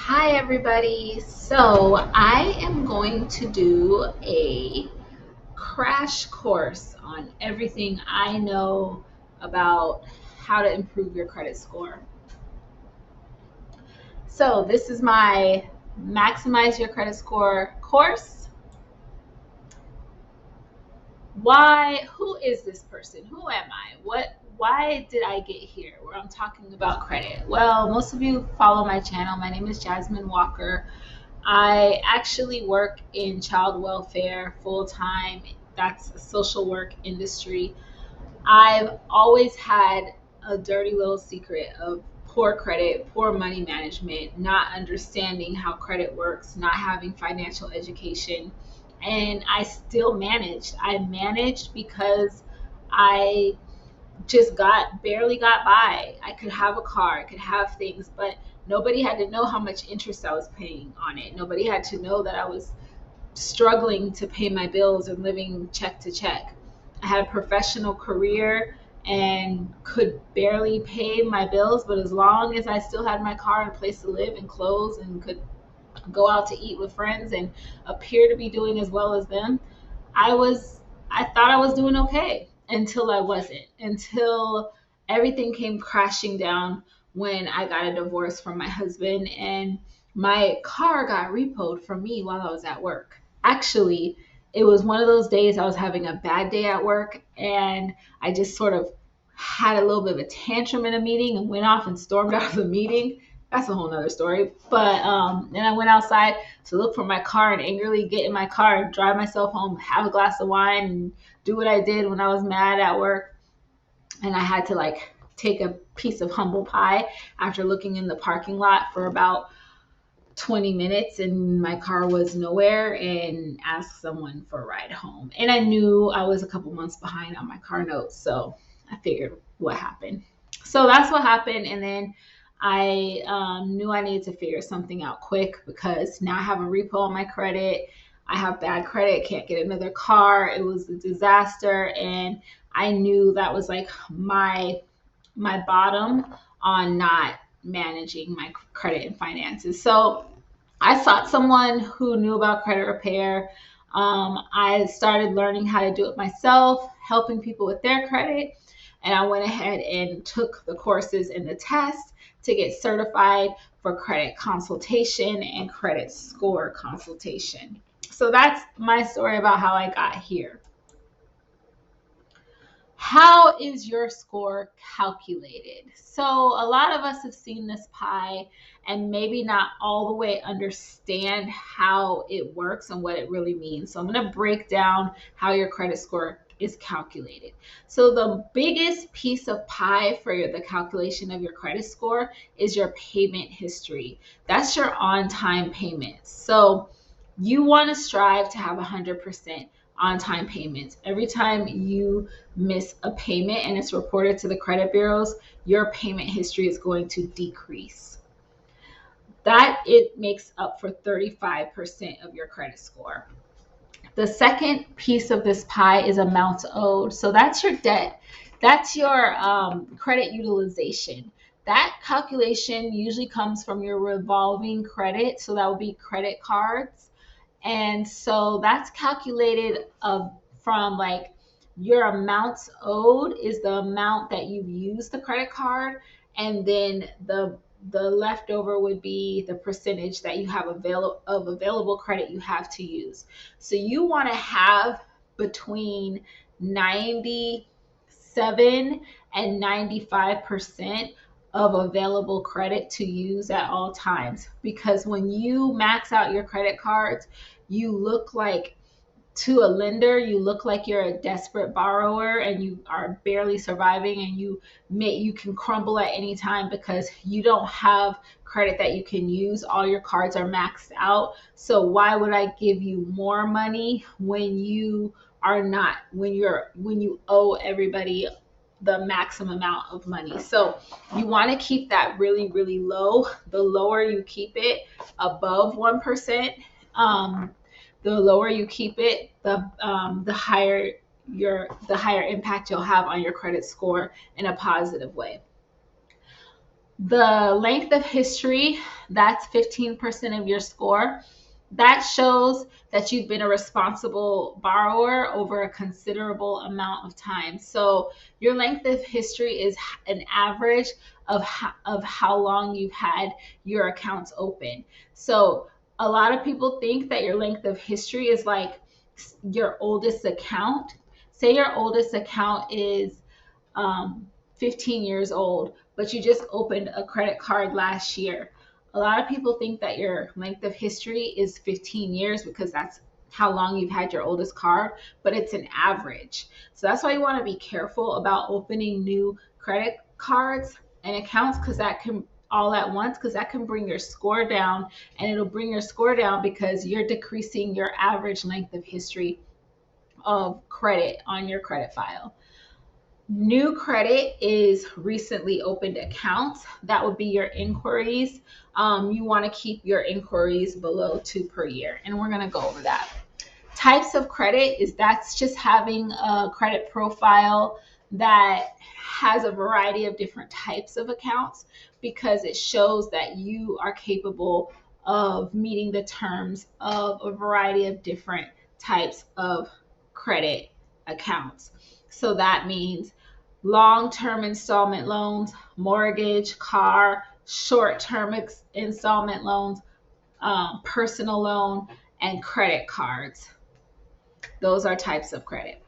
Hi, everybody. So, I am going to do a crash course on everything I know about how to improve your credit score. So, this is my Maximize Your Credit Score course. Who is this person? Who am I? Why did I get here where I'm talking about credit? Well, most of you follow my channel. My name is Jasmine Walker. I actually work in child welfare full time. That's a social work industry. I've always had a dirty little secret of poor credit, poor money management, not understanding how credit works, not having financial education. And I still managed. I managed because I just barely got by. I could have a car, I could have things, but nobody had to know how much interest I was paying on it. Nobody had to know that I was struggling to pay my bills and living check to check. I had a professional career and could barely pay my bills, but as long as I still had my car and a place to live and clothes and could go out to eat with friends and appear to be doing as well as them, I was I thought I was doing okay until I wasn't. Until everything came crashing down when I got a divorce from my husband and my car got repoed from me while I was at work. Actually, it was one of those days I was having a bad day at work and I just sort of had a little bit of a tantrum in a meeting and went off and stormed out of the meeting. That's a whole nother story. But then I went outside to look for my car and angrily get in my car and drive myself home, have a glass of wine, and do what I did when I was mad at work. And I had to take a piece of humble pie after looking in the parking lot for about 20 minutes and my car was nowhere and ask someone for a ride home. And I knew I was a couple months behind on my car notes. So I figured what happened. So that's what happened. And then I knew I needed to figure something out quick because now I have a repo on my credit. I have bad credit, can't get another car. It was a disaster. And I knew that was like my bottom on not managing my credit and finances. So I sought someone who knew about credit repair. I started learning how to do it myself, helping people with their credit. And I went ahead and took the courses and the test to get certified for credit consultation and credit score consultation. So that's my story about how I got here. How is your score calculated? So, a lot of us have seen this pie and maybe not all the way understand how it works and what it really means. So, I'm going to break down how your credit score is calculated. So, the biggest piece of pie for the calculation of your credit score is your payment history. That's your on time payments. So, you want to strive to have 100% on time payments. Every time you miss a payment and it's reported to the credit bureaus, your payment history is going to decrease. That it makes up for 35% of your credit score. The second piece of this pie is amounts owed. So that's your debt. That's your credit utilization. That calculation usually comes from your revolving credit. So that would be credit cards. And so that's calculated from like your amounts owed is the amount that you've used the credit card, and then the leftover would be the percentage that you have available credit you have to use. So you want to have between 97 and 95% of available credit to use at all times, because when you max out your credit cards, you look like to a lender, you look like you're a desperate borrower and you are barely surviving, and you can crumble at any time because you don't have credit that you can use. All your cards are maxed out. So why would I give you more money when you are not when you owe everybody the maximum amount of money? So you want to keep that really, really low. The lower you keep it, above 1%, the lower you keep it, the higher the higher impact you'll have on your credit score in a positive way. The length of history, That's 15% of your score. That shows that you've been a responsible borrower over a considerable amount of time. So your length of history is an average of how long you've had your accounts open. So a lot of people think that your length of history is like your oldest account. Say your oldest account is 15 years old, but you just opened a credit card last year. A lot of people think that your length of history is 15 years because that's how long you've had your oldest card, but it's an average. So that's why you want to be careful about opening new credit cards and accounts, because that can all at once, because that can bring your score down, and it'll bring your score down because you're decreasing your average length of history of credit on your credit file. New credit is recently opened accounts. That would be your inquiries. You want to keep your inquiries below 2 per year, and we're going to go over that. Types of credit is that's just having a credit profile that has a variety of different types of accounts, because it shows that you are capable of meeting the terms of a variety of different types of credit accounts. So that means long-term installment loans, mortgage, car, short-term installment loans, personal loan, and credit cards. Those are types of credit.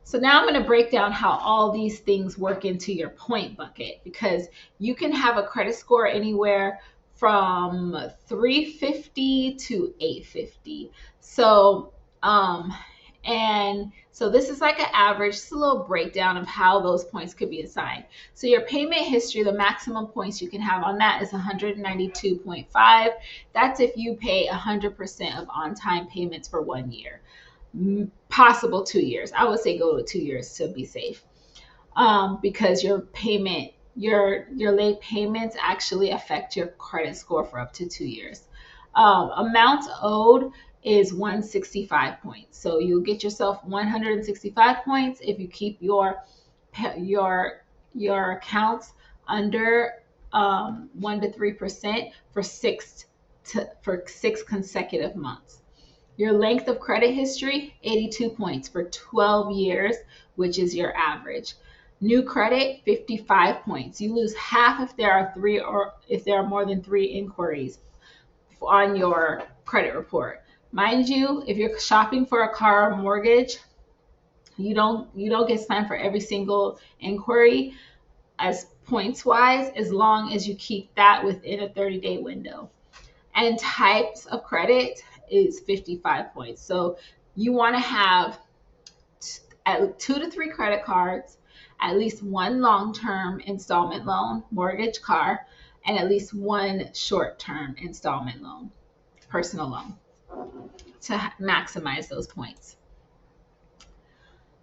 So now I'm going to break down how all these things work into your point bucket, because you can have a credit score anywhere from 350 to 850. So this is like an average, just a little breakdown of how those points could be assigned. So your payment history, the maximum points you can have on that is 192.5. That's if you pay 100% of on-time payments for 1 year. Possible 2 years. I would say go to 2 years to be safe, because your late payments actually affect your credit score for up to 2 years. Amounts owed is 165 points. So you'll get yourself 165 points if you keep your accounts under 1 to 3% for 6 consecutive months. Your length of credit history, 82 points for 12 years, which is your average. New credit, 55 points. You lose half if there are more than 3 inquiries on your credit report. Mind you, if you're shopping for a car or mortgage, you don't get slammed for every single inquiry as points wise, as long as you keep that within a 30-day window. And types of credit is 55 points. So you want to have 2 to 3 credit cards, at least 1 long-term installment loan, mortgage, car, and at least 1 short-term installment loan, personal loan, to maximize those points.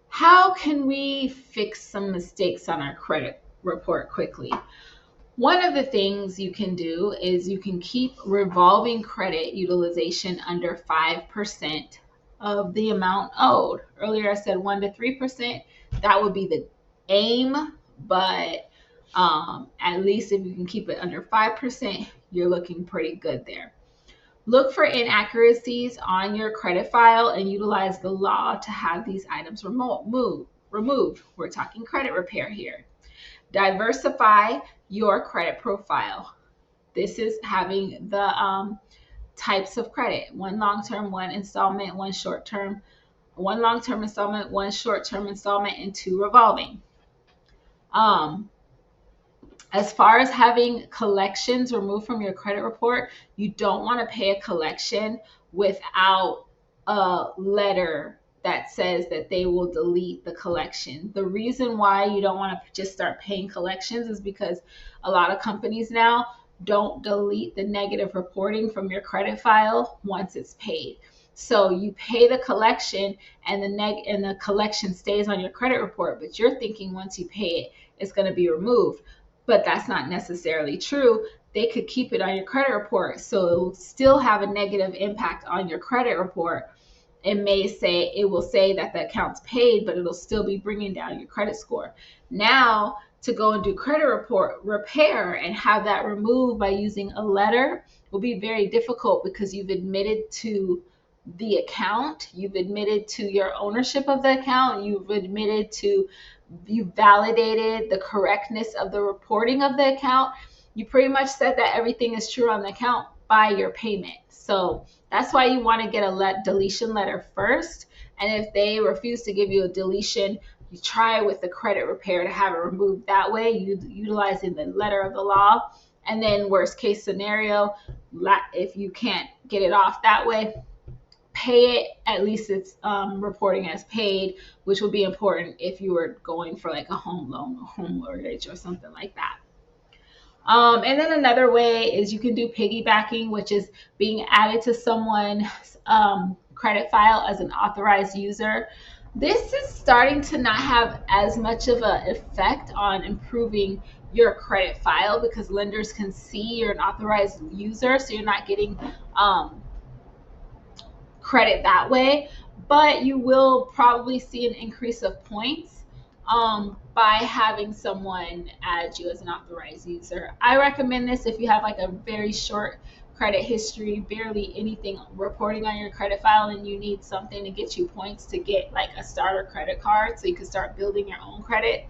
How can we fix some mistakes on our credit report quickly? One of the things you can do is you can keep revolving credit utilization under 5% of the amount owed. Earlier I said 1 to 3%. That would be the aim, but at least if you can keep it under 5%, you're looking pretty good there. Look for inaccuracies on your credit file and utilize the law to have these items removed. We're talking credit repair here. Diversify your credit profile. This is having the types of credit: 1 long-term, 1 installment, 1 short-term, 1 long-term installment, 1 short-term installment, and 2 revolving. As far as having collections removed from your credit report, you don't want to pay a collection without a letter that says that they will delete the collection. The reason why you don't want to just start paying collections is because a lot of companies now don't delete the negative reporting from your credit file once it's paid. So you pay the collection and the collection stays on your credit report, but you're thinking once you pay it, it's going to be removed. But that's not necessarily true. They could keep it on your credit report, so it will still have a negative impact on your credit report. It will say that the account's paid, but it'll still be bringing down your credit score. Now, to go and do credit report repair and have that removed by using a letter will be very difficult because you've admitted to the account, you've admitted to your ownership of the account, you've admitted to, you validated the correctness of the reporting of the account. You pretty much said that everything is true on the account by your payment. So that's why you want to get a deletion letter first. And if they refuse to give you a deletion, you try with the credit repair to have it removed that way, utilizing the letter of the law. And then worst case scenario, if you can't get it off that way, pay it, at least it's reporting as paid, which will be important if you were going for like a home loan or home mortgage or something like that. And then another way is you can do piggybacking, which is being added to someone's credit file as an authorized user. This is starting to not have as much of an effect on improving your credit file because lenders can see you're an authorized user, so you're not getting credit that way, but you will probably see an increase of points by having someone add you as an authorized user. I recommend this if you have like a very short credit history, barely anything reporting on your credit file, and you need something to get you points to get like a starter credit card so you can start building your own credit.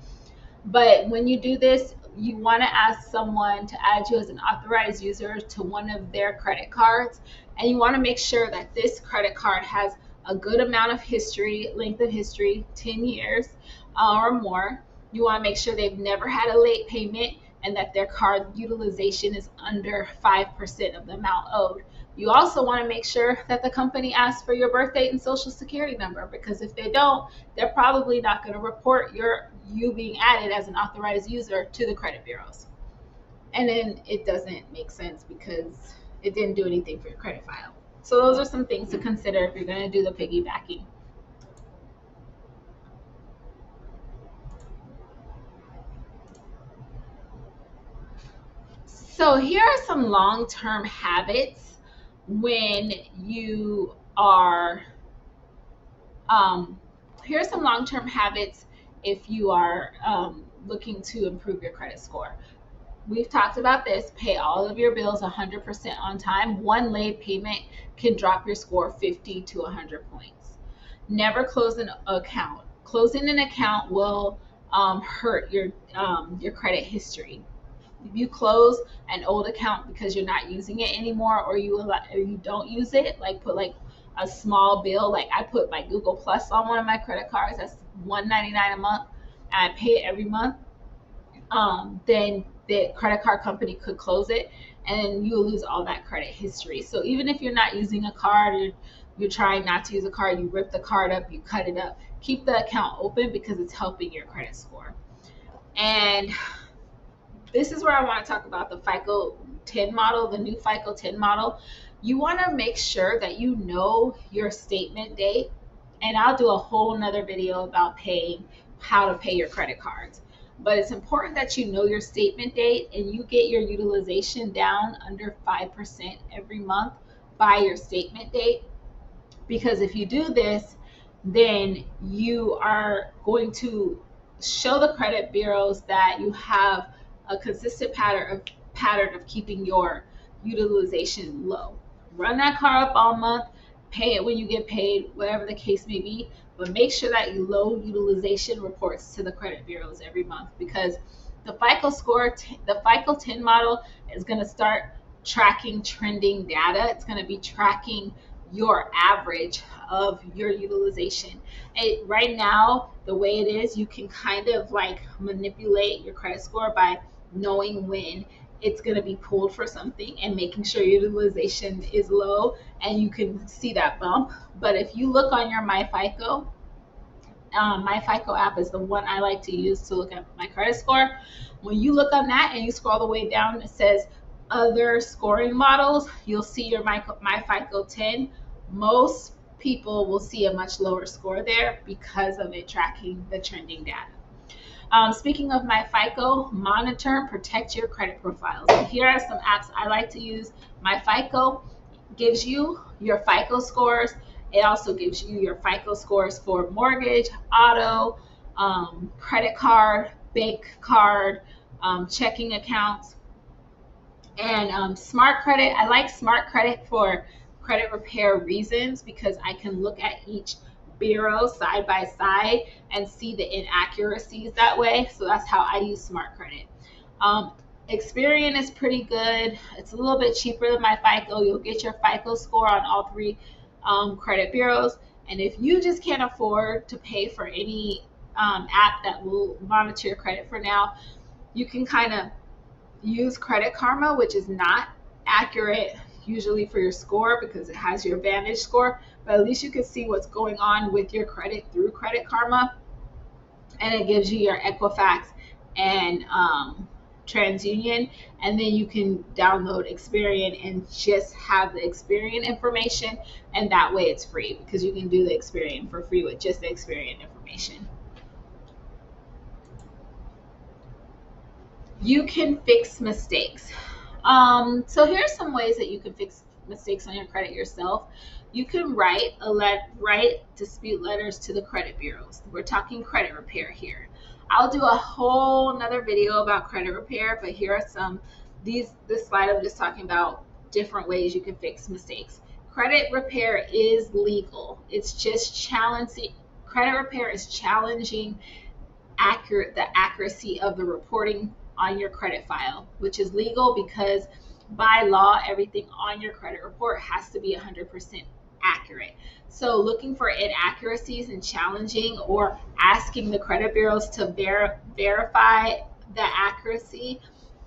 But when you do this, you want to ask someone to add you as an authorized user to one of their credit cards. And you want to make sure that this credit card has a good amount of history, length of history, 10 years or more. You want to make sure they've never had a late payment and that their card utilization is under 5% of the amount owed. You also want to make sure that the company asks for your birth date and social security number, because if they don't, they're probably not going to report you being added as an authorized user to the credit bureaus. And then it doesn't make sense because it didn't do anything for your credit file. So those are some things to consider if you're going to do the piggybacking. So here are some long-term habits when you are here are some long-term habits if you are looking to improve your credit score. We've talked about this. Pay all of your bills 100% on time. One late payment can drop your score 50 to 100 points. Never close an account. Closing an account will hurt your credit history. If you close an old account because you're not using it anymore, or you don't use it, like put like a small bill, like I put my Google Plus on one of my credit cards, that's $1.99 a month, and I pay it every month, then the credit card company could close it and you'll lose all that credit history. So even if you're not using a card, you're trying not to use a card, you rip the card up, you cut it up, keep the account open because it's helping your credit score. And this is where I want to talk about the FICO 10 model, the new FICO 10 model. You want to make sure that you know your statement date. And I'll do a whole nother video about how to pay your credit cards. But it's important that you know your statement date and you get your utilization down under 5% every month by your statement date. Because if you do this, then you are going to show the credit bureaus that you have a consistent pattern of keeping your utilization low. Run that car up all month, pay it when you get paid, whatever the case may be, but make sure that you low utilization reports to the credit bureaus every month, because the FICO 10 model is going to start tracking trending data. It's going to be tracking your average of your utilization. Right now, the way it is, you can kind of like manipulate your credit score by knowing when it's going to be pulled for something and making sure your utilization is low, and you can see that bump. But if you look on your MyFICO, MyFICO app is the one I like to use to look at my credit score. When you look on that and you scroll the way down, it says other scoring models, you'll see your MyFICO 10. Most people will see a much lower score there because of it tracking the trending data. Speaking of MyFICO, monitor and protect your credit profiles. Here are some apps I like to use. MyFICO gives you your FICO scores. It also gives you your FICO scores for mortgage, auto, credit card, bank card, checking accounts. And Smart Credit, I like Smart Credit for credit repair reasons because I can look at each bureau side by side and see the inaccuracies that way. So that's how I use Smart Credit. Um, Experian is pretty good. It's a little bit cheaper than my FICO. You'll get your FICO score on all three credit bureaus. And if you just can't afford to pay for any app that will monitor your credit for now, you can kind of use Credit Karma, which is not accurate usually for your score because it has your Vantage score, but at least you can see what's going on with your credit through Credit Karma, and it gives you your Equifax and TransUnion, and then you can download Experian and just have the Experian information, and that way it's free because you can do the Experian for free with just the Experian information. You can fix mistakes. So here's some ways that you can fix mistakes on your credit yourself. You can write dispute letters to the credit bureaus. We're talking credit repair here. I'll do a whole nother video about credit repair, but here are some. This slide I'm just talking about different ways you can fix mistakes. Credit repair is legal. It's just challenging. Credit repair is challenging the accuracy of the reporting on your credit file, which is legal because by law, everything on your credit report has to be 100% accurate. So looking for inaccuracies and challenging or asking the credit bureaus to verify the accuracy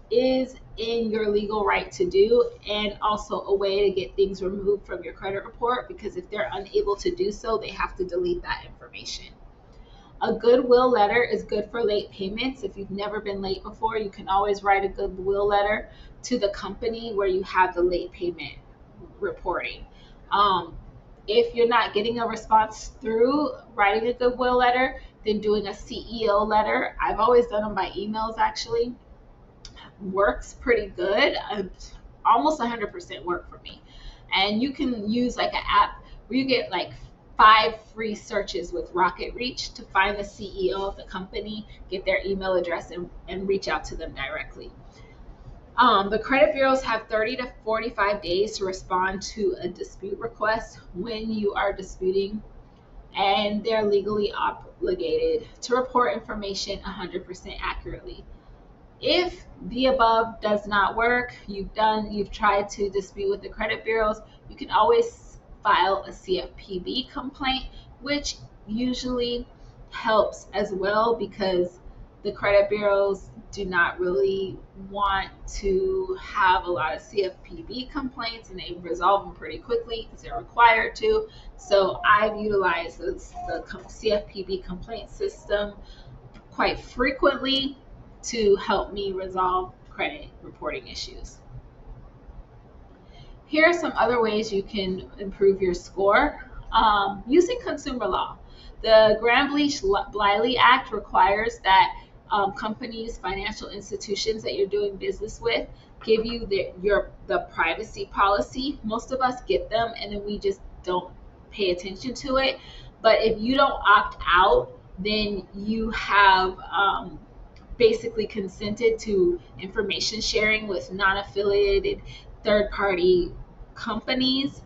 is in your legal right to do, and also a way to get things removed from your credit report, because if they're unable to do so, they have to delete that information. A goodwill letter is good for late payments. If you've never been late before, you can always write a goodwill letter to the company where you have the late payment reporting. If you're not getting a response through writing a goodwill letter, then doing a CEO letter. I've always done them by emails actually. Works pretty good. Almost 100% work for me. And you can use like an app where you get like 5 free searches with Rocket Reach to find the CEO of the company, get their email address, and reach out to them directly. The credit bureaus have 30 to 45 days to respond to a dispute request when you are disputing, and they're legally obligated to report information 100% accurately. If the above does not work, you've tried to dispute with the credit bureaus, you can always file a CFPB complaint, which usually helps as well because the credit bureaus do not really want to have a lot of CFPB complaints, and they resolve them pretty quickly because they're required to. So I've utilized the CFPB complaint system quite frequently to help me resolve credit reporting issues. Here are some other ways you can improve your score using consumer law. The Gramm-Leach-Bliley Act requires that companies, financial institutions that you're doing business with give you the privacy policy. Most of us get them and then we just don't pay attention to it. But if you don't opt out, then you have basically consented to information sharing with non-affiliated third-party companies.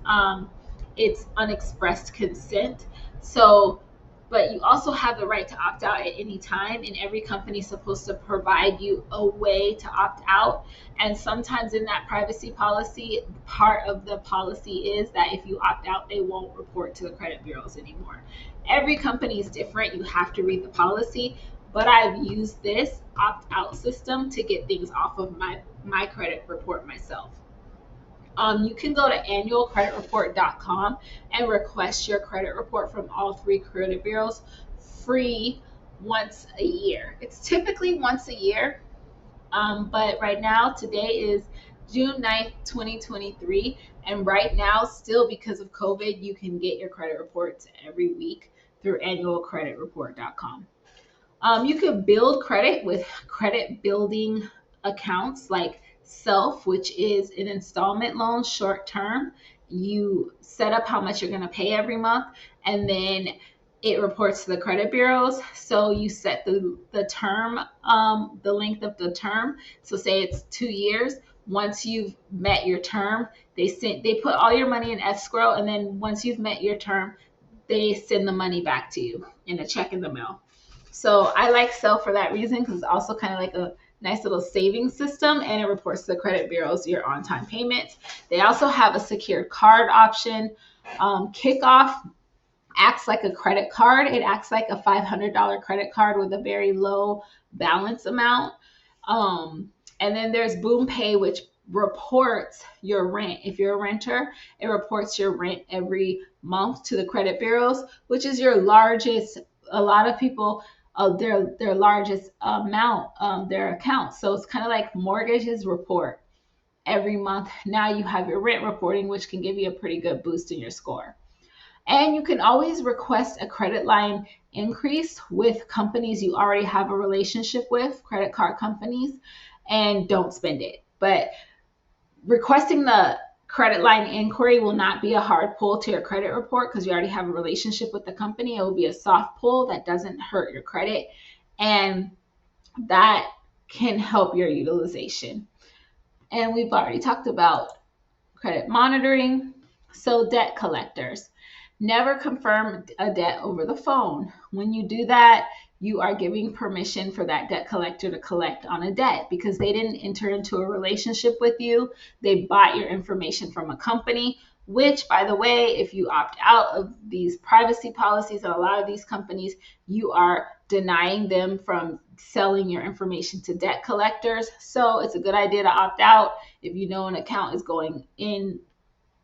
It's unexpressed consent. So, but you also have the right to opt out at any time, and every company is supposed to provide you a way to opt out. And sometimes in that privacy policy, part of the policy is that if you opt out, they won't report to the credit bureaus anymore. Every company is different. You have to read the policy, but I've used this opt-out system to get things off of my credit report myself. You can go to annualcreditreport.com and request your credit report from all 3 credit bureaus free once a year. It's typically once a year, but right now, today is June 9th, 2023, and right now, still because of COVID, you can get your credit reports every week through annualcreditreport.com. You can build credit with credit building accounts like Self, which is an installment loan, short term. You set up how much you're going to pay every month, and then it reports to the credit bureaus. So you set the term, the length of the term. So say it's 2 years. Once you've met your term, they put all your money in escrow, and then once you've met your term, they send the money back to you in a check in the mail. So I like Sell for that reason, because it's also kind of like a nice little savings system, and it reports to the credit bureaus your on-time payments. They also have a secured card option. Kickoff acts like a credit card. It acts like a $500 credit card with a very low balance amount. And then there's Boom Pay, which reports your rent. If you're a renter, it reports your rent every month to the credit bureaus, which is your largest. A lot of people, their largest amount, their account. So it's kind of like mortgages report every month. Now you have your rent reporting, which can give you a pretty good boost in your score. And you can always request a credit line increase with companies you already have a relationship with, credit card companies, and don't spend it. But requesting the credit line inquiry will not be a hard pull to your credit report, because you already have a relationship with the company. It will be a soft pull that doesn't hurt your credit, and that can help your utilization. And we've already talked about credit monitoring. So debt collectors. Never confirm a debt over the phone. When you do that, you are giving permission for that debt collector to collect on a debt, because they didn't enter into a relationship with you. They bought your information from a company, which, by the way, if you opt out of these privacy policies at a lot of these companies, you are denying them from selling your information to debt collectors. So it's a good idea to opt out. If you know an account is going in,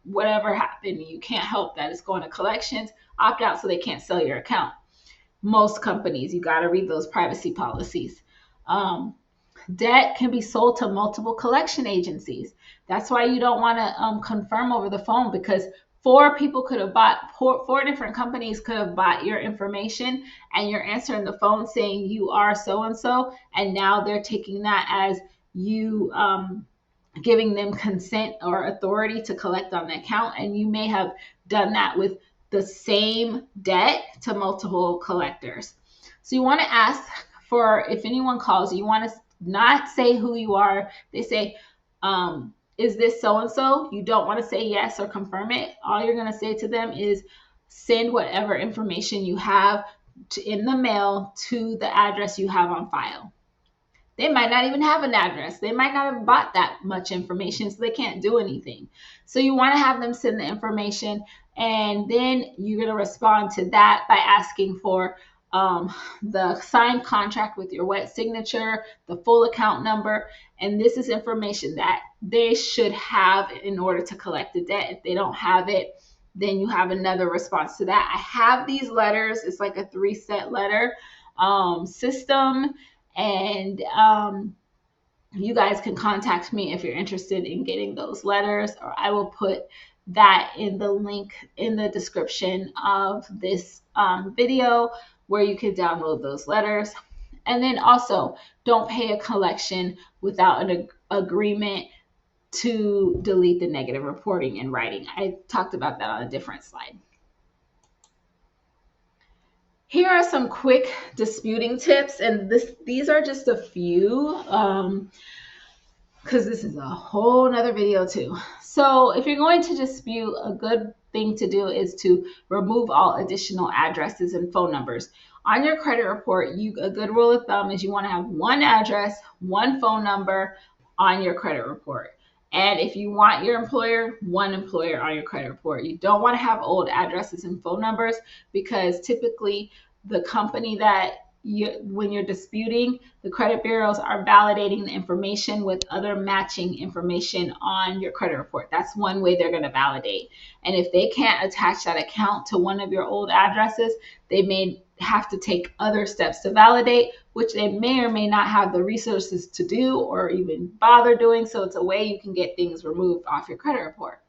whatever happened, you can't help that it's going to collections, opt out so they can't sell your account. Most companies, you got to read those privacy policies. Debt can be sold to multiple collection agencies. That's why you don't want to confirm over the phone, because four different companies could have bought your information, and you're answering the phone saying you are so and so, and now they're taking that as you giving them consent or authority to collect on the account, and you may have done that with the same debt to multiple collectors. So you want to ask for, if anyone calls you want to not say who you are. They say, is this so and so? You don't want to say yes or confirm it. All you're going to say to them is send whatever information you have in the mail to the address you have on file. They might not even have an address. They might not have bought that much information, so they can't do anything. So you want to have them send the information, and then you're going to respond to that by asking for the signed contract with your wet signature, the full account number, and this is information that they should have in order to collect the debt. If they don't have it, then you have another response to that. I have these letters. It's like a 3-set letter system. And you guys can contact me if you're interested in getting those letters, or I will put that in the link in the description of this video where you can download those letters. And then also, don't pay a collection without an agreement to delete the negative reporting in writing. I talked about that on a different slide. Here are some quick disputing tips, and these are just a few, because this is a whole nother video too. So if you're going to dispute, a good thing to do is to remove all additional addresses and phone numbers. On your credit report, a good rule of thumb is you want to have one address, one phone number on your credit report. And if you want your employer, one employer on your credit report. You don't want to have old addresses and phone numbers, because typically the company that when you're disputing, the credit bureaus are validating the information with other matching information on your credit report. That's one way they're going to validate. And if they can't attach that account to one of your old addresses, they may have to take other steps to validate, which they may or may not have the resources to do or even bother doing. So it's a way you can get things removed off your credit report.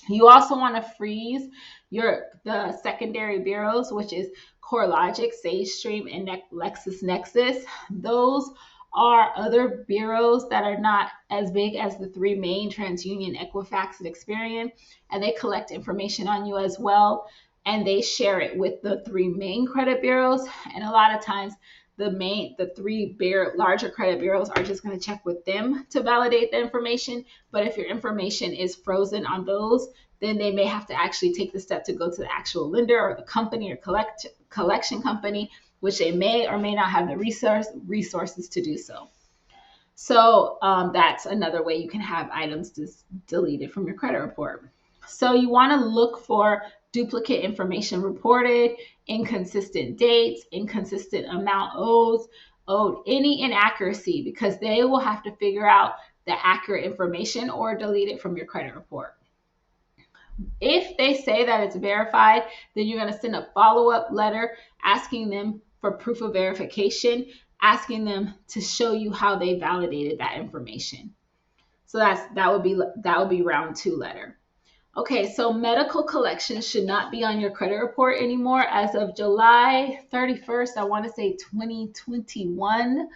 You also want to freeze the secondary bureaus, which is CoreLogic, SageStream, and LexisNexis. Those are other bureaus that are not as big as the three main: TransUnion, Equifax, and Experian, and they collect information on you as well. and they share it with the three main credit bureaus. And a lot of times the three larger credit bureaus are just going to check with them to validate the information. But if your information is frozen on those, then they may have to actually take the step to go to the actual lender or the company or collection company, which they may or may not have the resources to do so. So that's another way you can have items deleted from your credit report. So you want to look for duplicate information reported, inconsistent dates, inconsistent amount owed, any inaccuracy, because they will have to figure out the accurate information or delete it from your credit report. If they say that it's verified, then you're going to send a follow-up letter asking them for proof of verification, asking them to show you how they validated that information. So that would be round 2 letter. Okay, so medical collections should not be on your credit report anymore. As of July 31st, I want to say 2021,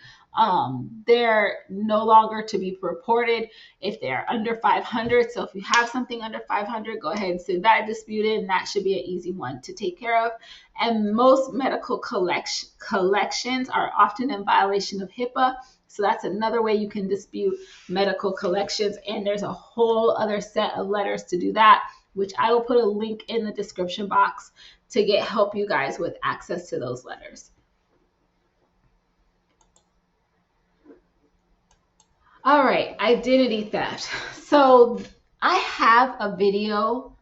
they're no longer to be reported if they're under 500. So if you have something under 500, go ahead and send that dispute in. That should be an easy one to take care of. And most medical collections are often in violation of HIPAA. So that's another way you can dispute medical collections. And there's a whole other set of letters to do that, which I will put a link in the description box to help you guys with access to those letters. All right, identity theft. So I have a video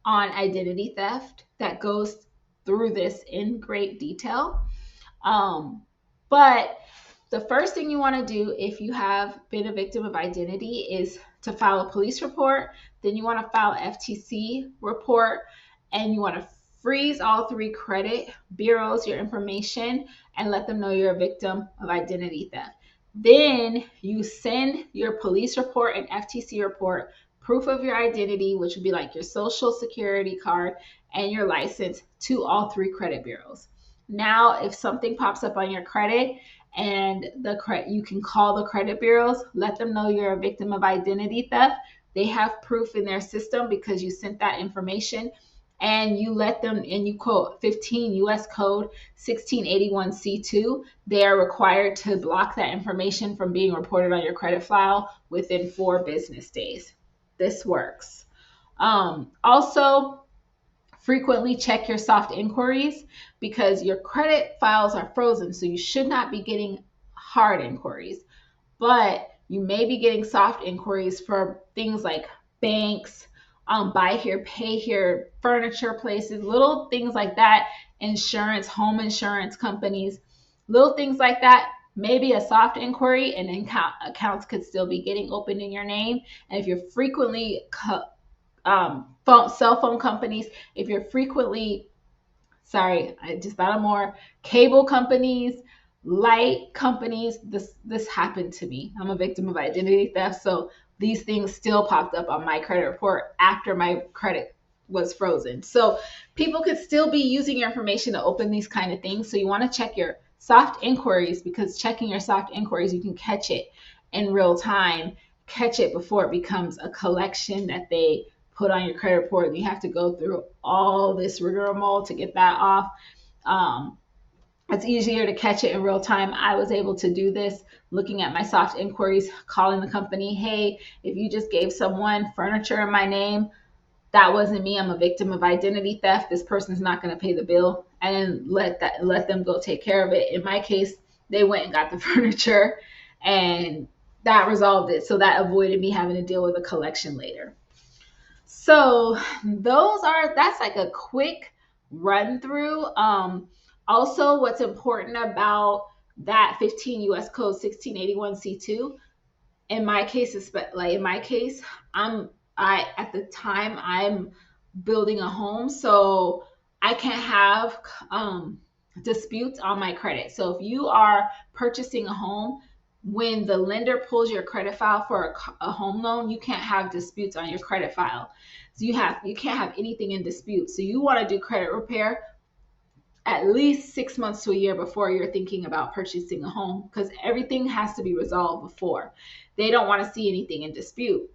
on identity theft that goes through this in great detail. But the first thing you want to do if you have been a victim of identity is to file a police report. Then you want to file an FTC report, and you want to freeze all 3 credit bureaus, your information, and let them know you're a victim of identity theft. Then you send your police report and FTC report, proof of your identity, which would be like your social security card and your license, to all 3 credit bureaus. Now, if something pops up on your credit and you can call the credit bureaus, let them know you're a victim of identity theft. They have proof in their system because you sent that information, and you let them, and you quote 15 U.S. Code 1681C2, they are required to block that information from being reported on your credit file within 4 business days. This works. Also, frequently check your soft inquiries because your credit files are frozen, so you should not be getting hard inquiries, but you may be getting soft inquiries for things like banks, buy here, pay here, furniture places, little things like that, insurance, home insurance companies, little things like that. Maybe a soft inquiry, and accounts could still be getting opened in your name. And if you're frequently cell phone companies, if you're frequently, I just thought of more, cable companies, light companies, this happened to me. I'm a victim of identity theft, so these things still popped up on my credit report after my credit was frozen. So people could still be using your information to open these kind of things. So you want to check your soft inquiries, because checking your soft inquiries, you can catch it in real time, catch it before it becomes a collection that they put on your credit report. You have to go through all this rigmarole to get that off. It's easier to catch it in real time. I was able to do this looking at my soft inquiries, calling the company, hey, if you just gave someone furniture in my name, that wasn't me. I'm a victim of identity theft. This person's not going to pay the bill, and let them go take care of it. In my case, they went and got the furniture, and that resolved it. So that avoided me having to deal with a collection later. So that's like a quick run through. Also, what's important about that 15 U.S. Code 1681C2, in my case, I'm building a home, so I can't have disputes on my credit. So if you are purchasing a home, when the lender pulls your credit file for a home loan, you can't have disputes on your credit file. So you can't have anything in dispute. So you want to do credit repair at least 6 months to a year before you're thinking about purchasing a home, because everything has to be resolved before. They don't want to see anything in dispute.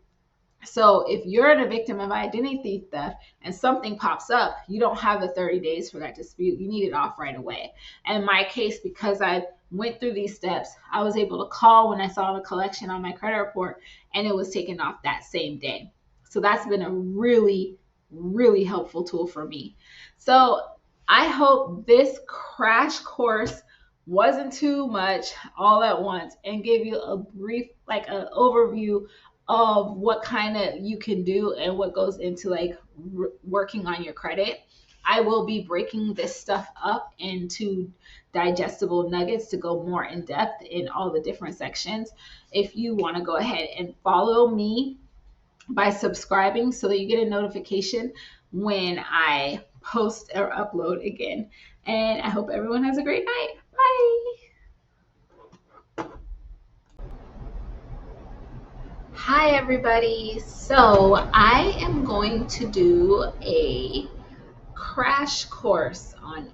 So if you're a victim of identity theft and something pops up, you don't have the 30 days for that dispute. You need it off right away. And in my case, because I went through these steps, I was able to call when I saw the collection on my credit report, and it was taken off that same day. So that's been a really, really helpful tool for me. So I hope this crash course wasn't too much all at once and give you a brief, like an overview of what kind of you can do and what goes into like working on your credit. I will be breaking this stuff up into digestible nuggets to go more in depth in all the different sections. If you want to go ahead and follow me by subscribing so that you get a notification when I post or upload again. And I hope everyone has a great night. Bye. Hi, everybody. So I am going to do a crash course on